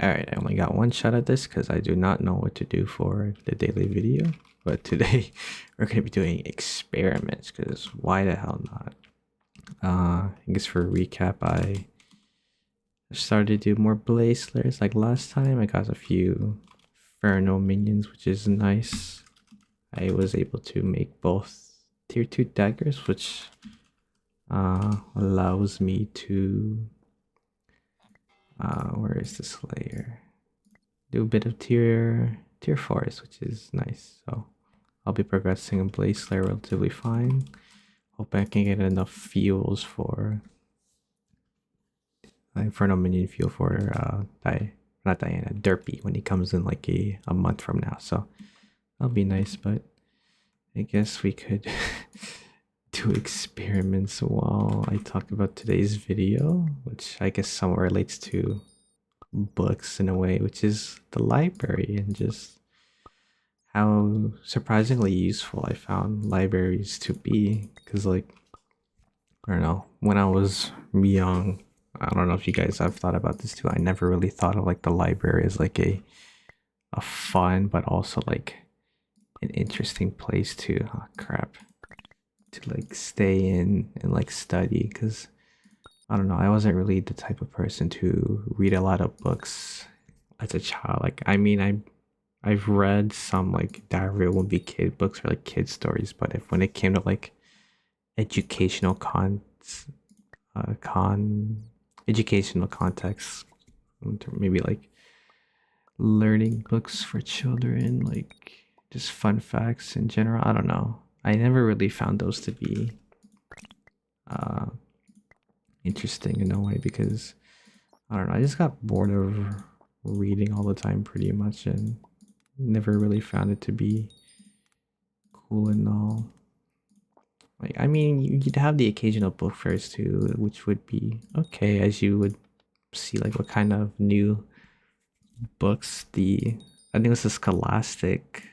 Alright, I only got one shot at this because I do not know what to do for the daily video. But today we're going to be doing experiments because why the hell not? I guess for a recap, I started to do more blaze slayers like last time. I got a few Inferno minions, which is nice. I was able to make both tier 2 daggers, which allows me to where is the slayer? Do a bit of tier 4s, which is nice. So I'll be progressing in blaze slayer relatively fine. Hope I can get enough fuels for Inferno minion fuel for not Diana, Derpy when he comes in like a month from now. So that'll be nice, but I guess we could do experiments while I talk about today's video, which I guess somewhat relates to books in a way, which is the library and just how surprisingly useful I found libraries to be. Because like, I don't know, when I was young, I don't know if you guys have thought about this too, I never really thought of like the library as like a fun but also like an interesting place to to like stay in and like study. Because I don't know, I wasn't really the type of person to read a lot of books as a child. Like, I mean, I've read some like Diary of a Wimpy Kid books or like kid stories, but if when it came to like educational educational context, maybe like learning books for children, like just fun facts in general, I don't know. I never really found those to be uh interesting in a way because I don't know, I just got bored of reading all the time pretty much and never really found it to be cool and all. Like, I mean, you'd have the occasional book fairs too, which would be okay as you would see like what kind of new books I think it was the Scholastic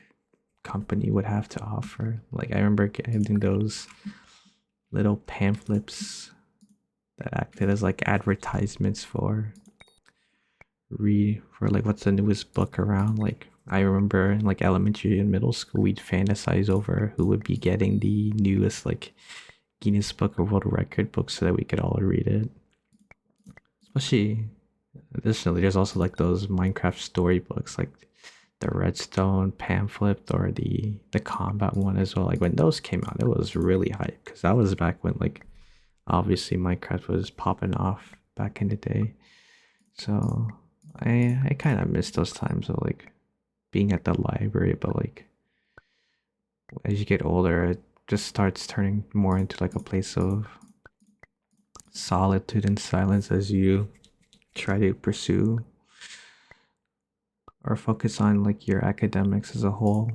company would have to offer. Like, I remember getting those little pamphlets that acted as like advertisements for like what's the newest book around. Like, I remember in like elementary and middle school we'd fantasize over who would be getting the newest like Guinness Book of World Record book so that we could all read it. Especially additionally, there's also like those Minecraft storybooks like the Redstone pamphlet or the combat one as well. Like when those came out, it was really hype because that was back when like obviously Minecraft was popping off back in the day. So I kind of miss those times of like being at the library, but like as you get older, it just starts turning more into like a place of solitude and silence as you try to pursue or focus on like your academics as a whole.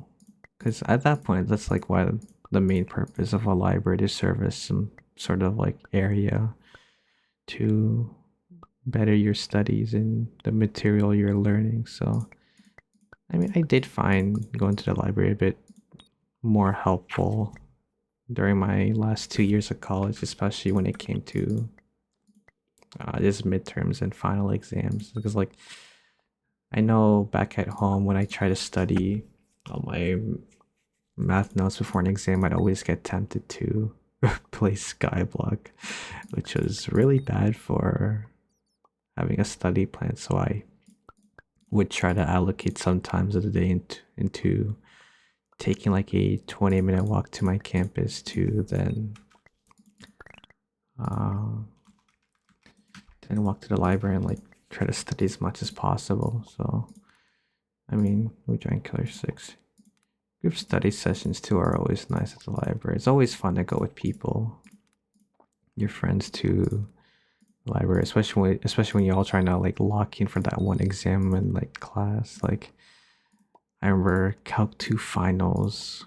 Because at that point, that's like why the main purpose of a library to serve as some sort of like area to better your studies and the material you're learning. So I mean, I did find going to the library a bit more helpful during my last 2 years of college, especially when it came to just midterms and final exams. Because like I know back at home when I try to study all my math notes before an exam, I'd always get tempted to play Skyblock, which was really bad for having a study plan. So I would try to allocate some times of the day into taking like a 20-minute walk to my campus to uh, then walk to the library and like try to study as much as possible. So I mean, we joined Killer 6. Group study sessions too are always nice at the library. It's always fun to go with people, your friends to the library, especially when you're all trying to like lock in for that one exam and like class. Like I remember Calc 2 finals,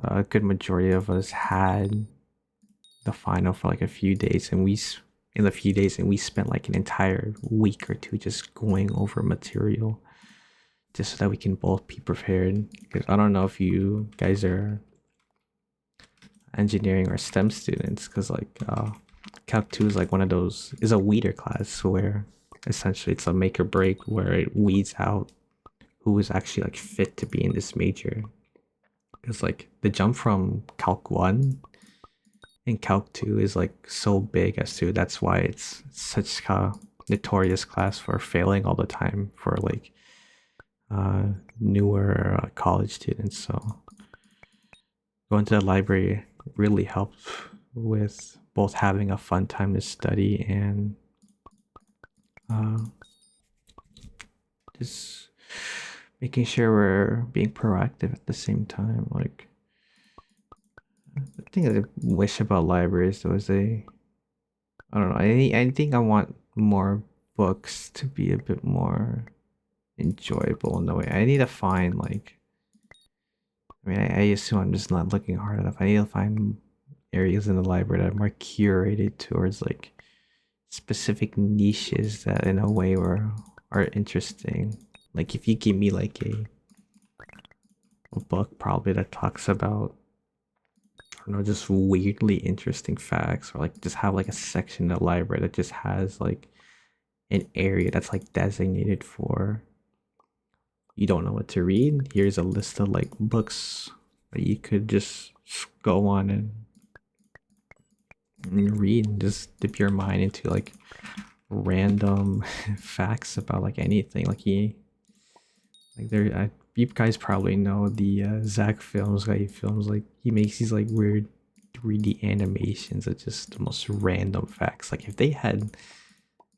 a good majority of us had the final for like a few days, and we spent like an entire week or two just going over material just so that we can both be prepared. Because I don't know if you guys are engineering or STEM students, because like Calc 2 is like one of those, is a weeder class where essentially it's a make or break where it weeds out who is actually like fit to be in this major. Because like the jump from Calc 1 and Calc 2 is like so big as to that's why it's such a notorious class for failing all the time for like newer college students. So going to the library really helps with both having a fun time to study and uh, just making sure we're being proactive at the same time. Like, the thing I wish about libraries was I don't know. I think I want more books to be a bit more enjoyable in the way. I need to find like, I mean, I assume I'm just not looking hard enough. I need to find areas in the library that are more curated towards like specific niches that in a way are interesting. Like if you give me like a book probably that talks about, I don't know, just weirdly interesting facts, or like just have like a section in the library that just has like an area that's like designated for you don't know what to read. Here's a list of like books that you could just go on and read and just dip your mind into like random facts about like anything. Like you guys probably know the Zach films guy. He films like he makes these like weird 3D animations of just the most random facts. Like if they had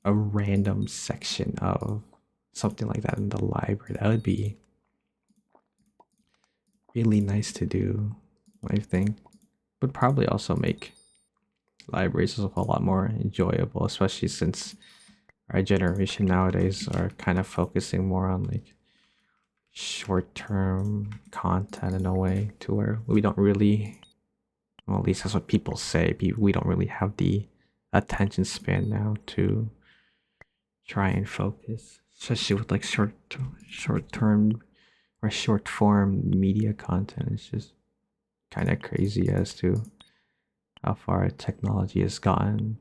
a random section of something like that in the library, that would be really nice to do, I think. Would probably also make libraries a lot more enjoyable, especially since our generation nowadays are kind of focusing more on like short-term content in a way to where we don't really, well, at least that's what people say, we don't really have the attention span now to try and focus, especially with like short-term or short form media content. It's just kind of crazy as to how far technology has gotten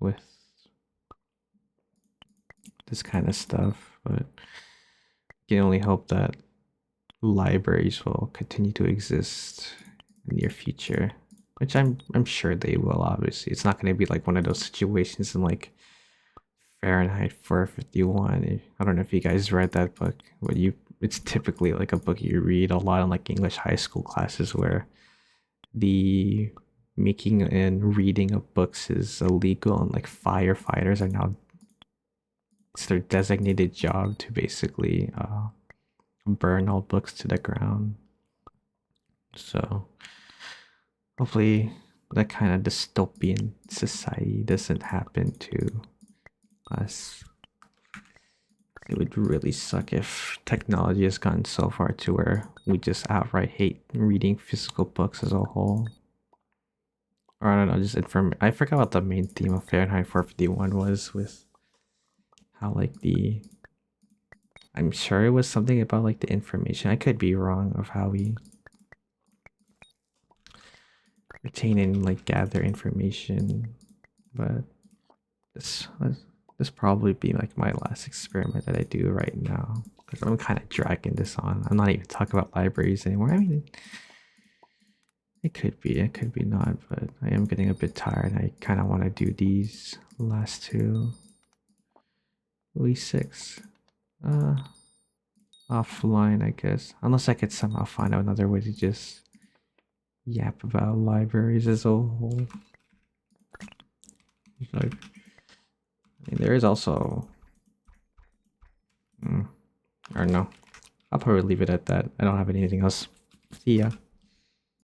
with this kind of stuff. But you can only hope that libraries will continue to exist in the near future, which I'm sure they will. Obviously, it's not going to be like one of those situations in like Fahrenheit 451. I don't know if you guys read that book, but it's typically like a book you read a lot in like English high school classes where the making and reading of books is illegal, and like firefighters are now, it's their designated job to basically burn all books to the ground. So hopefully that kind of dystopian society doesn't happen to us. It would really suck if technology has gotten so far to where we just outright hate reading physical books as a whole. Or I don't know, just I forgot what the main theme of Fahrenheit 451 was, with how like I'm sure it was something about like the information. I could be wrong of how we retain and like gather information, but this this probably be like my last experiment that I do right now, because I'm kind of dragging this on. I'm not even talking about libraries anymore. I mean, it could be not, but I am getting a bit tired. I kind of want to do these last two, at least 6, offline, I guess, unless I could somehow find another way to just yap about libraries as a whole. Like, I mean, there is also, or no, I'll probably leave it at that. I don't have anything else. See ya.